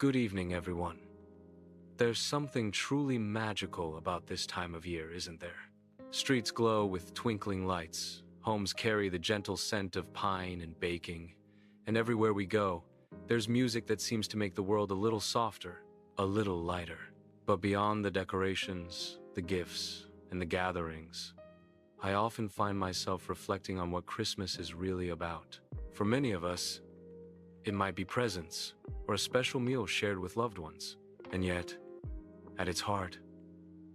Good evening, everyone. There's something truly magical about this time of year, isn't there? Streets glow with twinkling lights, homes carry the gentle scent of pine and baking, and everywhere we go, there's music that seems to make the world a little softer, a little lighter. But beyond the decorations, the gifts, and the gatherings, I often find myself reflecting on what Christmas is really about. For many of us, it might be presents or a special meal shared with loved ones. And yet, at its heart,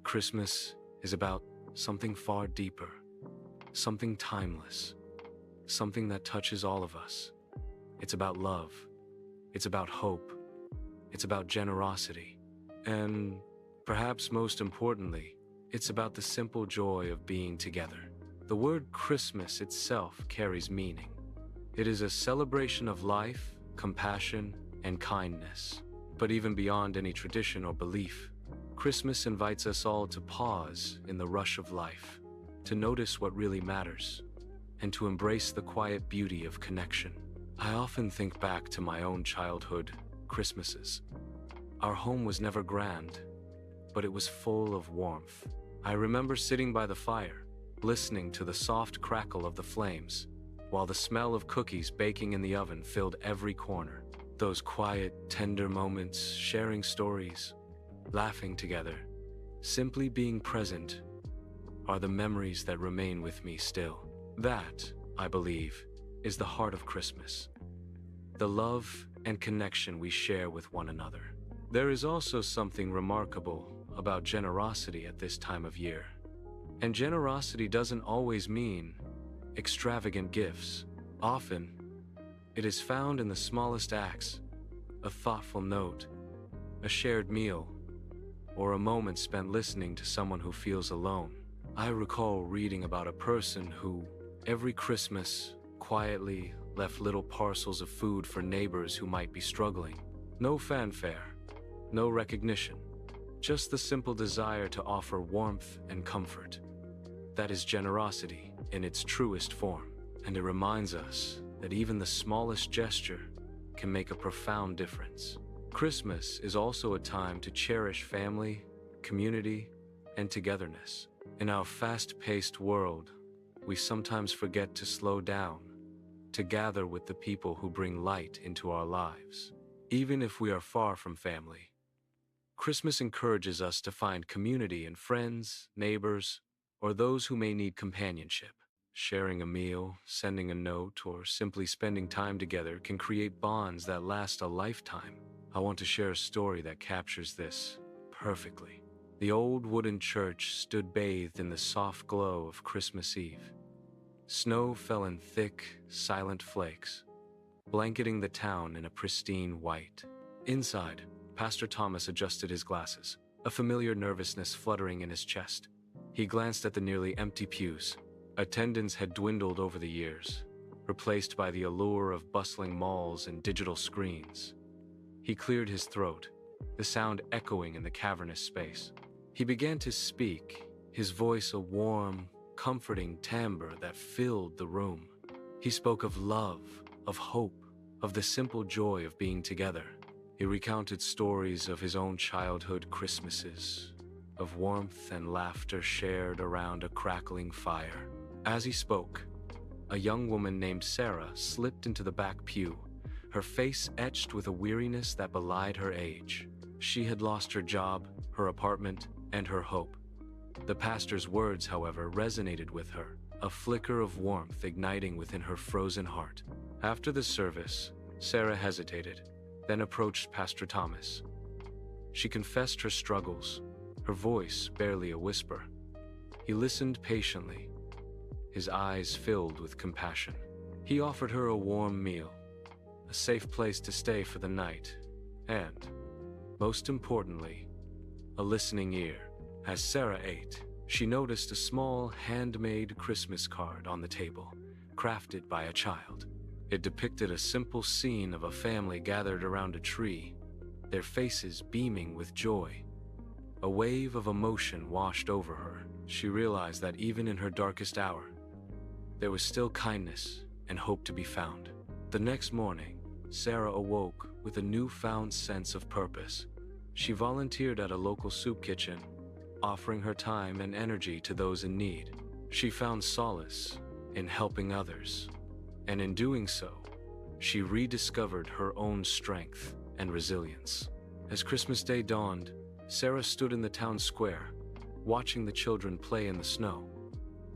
Christmas is about something far deeper, something timeless, something that touches all of us. It's about love. It's about hope. It's about generosity. And perhaps most importantly, it's about the simple joy of being together. The word Christmas itself carries meaning. It is a celebration of life, compassion, and kindness. But even beyond any tradition or belief, Christmas invites us all to pause in the rush of life, to notice what really matters, and to embrace the quiet beauty of connection. I often think back to my own childhood Christmases. Our home was never grand, but it was full of warmth. I remember sitting by the fire, listening to the soft crackle of the flames, while the smell of cookies baking in the oven filled every corner. Those quiet, tender moments, sharing stories, laughing together, simply being present, are the memories that remain with me still. That, I believe, is the heart of Christmas. The love and connection we share with one another. There is also something remarkable about generosity at this time of year. And generosity doesn't always mean extravagant gifts. Often, it is found in the smallest acts, a thoughtful note, a shared meal, or a moment spent listening to someone who feels alone. I recall reading about a person who, every Christmas, quietly left little parcels of food for neighbors who might be struggling. No fanfare, no recognition, just the simple desire to offer warmth and comfort. That is generosity in its truest form, and it reminds us that even the smallest gesture can make a profound difference. Christmas is also a time to cherish family, community, and togetherness. In our fast-paced world, we sometimes forget to slow down, to gather with the people who bring light into our lives. Even if we are far from family, Christmas encourages us to find community in friends, neighbors, or those who may need companionship. Sharing a meal, sending a note, or simply spending time together can create bonds that last a lifetime. I want to share a story that captures this perfectly. The old wooden church stood bathed in the soft glow of Christmas Eve. Snow fell in thick, silent flakes, blanketing the town in a pristine white. Inside, Pastor Thomas adjusted his glasses, a familiar nervousness fluttering in his chest. He glanced at the nearly empty pews. Attendance had dwindled over the years, replaced by the allure of bustling malls and digital screens. He cleared his throat, the sound echoing in the cavernous space. He began to speak, his voice a warm, comforting timbre that filled the room. He spoke of love, of hope, of the simple joy of being together. He recounted stories of his own childhood Christmases, of warmth and laughter shared around a crackling fire. As he spoke, a young woman named Sarah slipped into the back pew, her face etched with a weariness that belied her age. She had lost her job, her apartment, and her hope. The pastor's words, however, resonated with her, a flicker of warmth igniting within her frozen heart. After the service, Sarah hesitated, then approached Pastor Thomas. She confessed her struggles, her voice barely a whisper. He listened patiently, his eyes filled with compassion. He offered her a warm meal, a safe place to stay for the night, and, most importantly, a listening ear. As Sarah ate, she noticed a small, handmade Christmas card on the table, crafted by a child. It depicted a simple scene of a family gathered around a tree, their faces beaming with joy. A wave of emotion washed over her. She realized that even in her darkest hour, there was still kindness and hope to be found. The next morning, Sarah awoke with with a newfound sense of purpose. She volunteered at a local soup kitchen, offering her time and energy to those in need. She found solace in helping others, and in doing so, she rediscovered her own strength and resilience. As Christmas Day dawned, Sarah stood in the town square, watching the children play in the snow.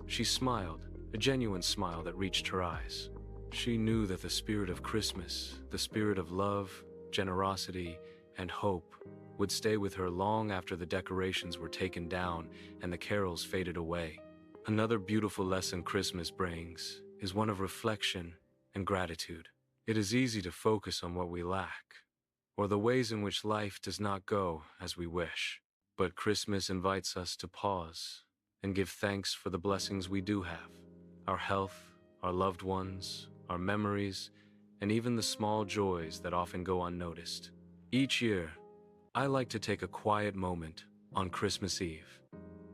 She smiled, a genuine smile that reached her eyes. She knew that the spirit of Christmas, the spirit of love, generosity, and hope, would stay with her long after the decorations were taken down and the carols faded away. Another beautiful lesson Christmas brings is one of reflection and gratitude. It is easy to focus on what we lack, or the ways in which life does not go as we wish. But Christmas invites us to pause and give thanks for the blessings we do have: our health, our loved ones, our memories, and even the small joys that often go unnoticed. Each year, I like to take a quiet moment on Christmas Eve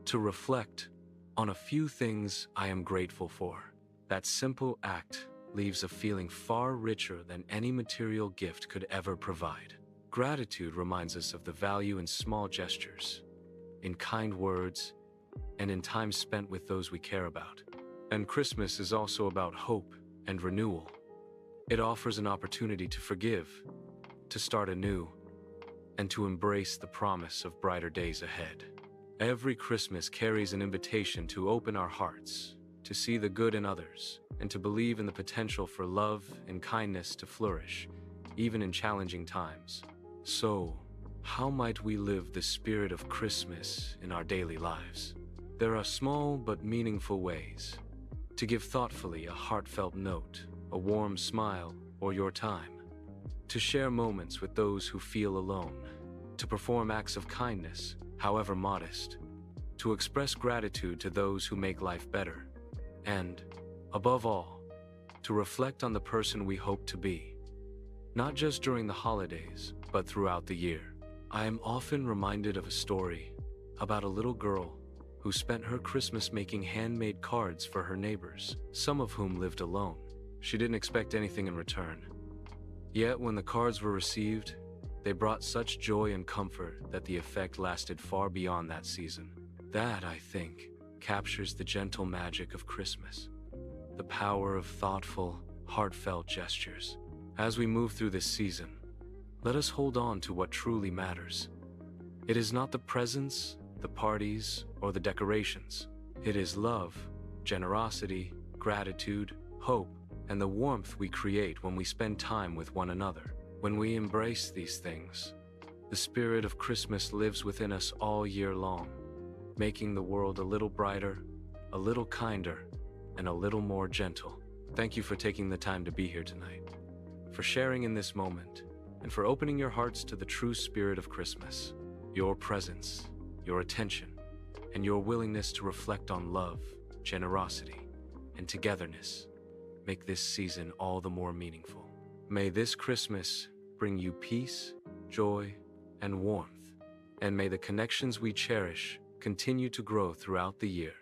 to reflect on a few things I am grateful for. That simple act leaves a feeling far richer than any material gift could ever provide. Gratitude reminds us of the value in small gestures, in kind words, and in time spent with those we care about. And Christmas is also about hope and renewal. It offers an opportunity to forgive, to start anew, and to embrace the promise of brighter days ahead. Every Christmas carries an invitation to open our hearts, to see the good in others, and to believe in the potential for love and kindness to flourish, even in challenging times. So, how might we live the spirit of Christmas in our daily lives? There are small but meaningful ways: to give thoughtfully a heartfelt note, a warm smile, or your time; to share moments with those who feel alone; to perform acts of kindness, however modest; to express gratitude to those who make life better; and, above all, to reflect on the person we hope to be, not just during the holidays, but throughout the year. I am often reminded of a story about a little girl who spent her Christmas making handmade cards for her neighbors, some of whom lived alone. She didn't expect anything in return. Yet when the cards were received, they brought such joy and comfort that the effect lasted far beyond that season. That, I think, captures the gentle magic of Christmas, the power of thoughtful, heartfelt gestures. As we move through this season, let us hold on to what truly matters. It is not the presents, the parties, or the decorations. It is love, generosity, gratitude, hope, and the warmth we create when we spend time with one another. When we embrace these things, the spirit of Christmas lives within us all year long, making the world a little brighter, a little kinder, and a little more gentle. Thank you for taking the time to be here tonight, for sharing in this moment, and for opening your hearts to the true spirit of Christmas. Your presence, your attention, and your willingness to reflect on love, generosity, and togetherness make this season all the more meaningful. May this Christmas bring you peace, joy, and warmth, and may the connections we cherish continue to grow throughout the year.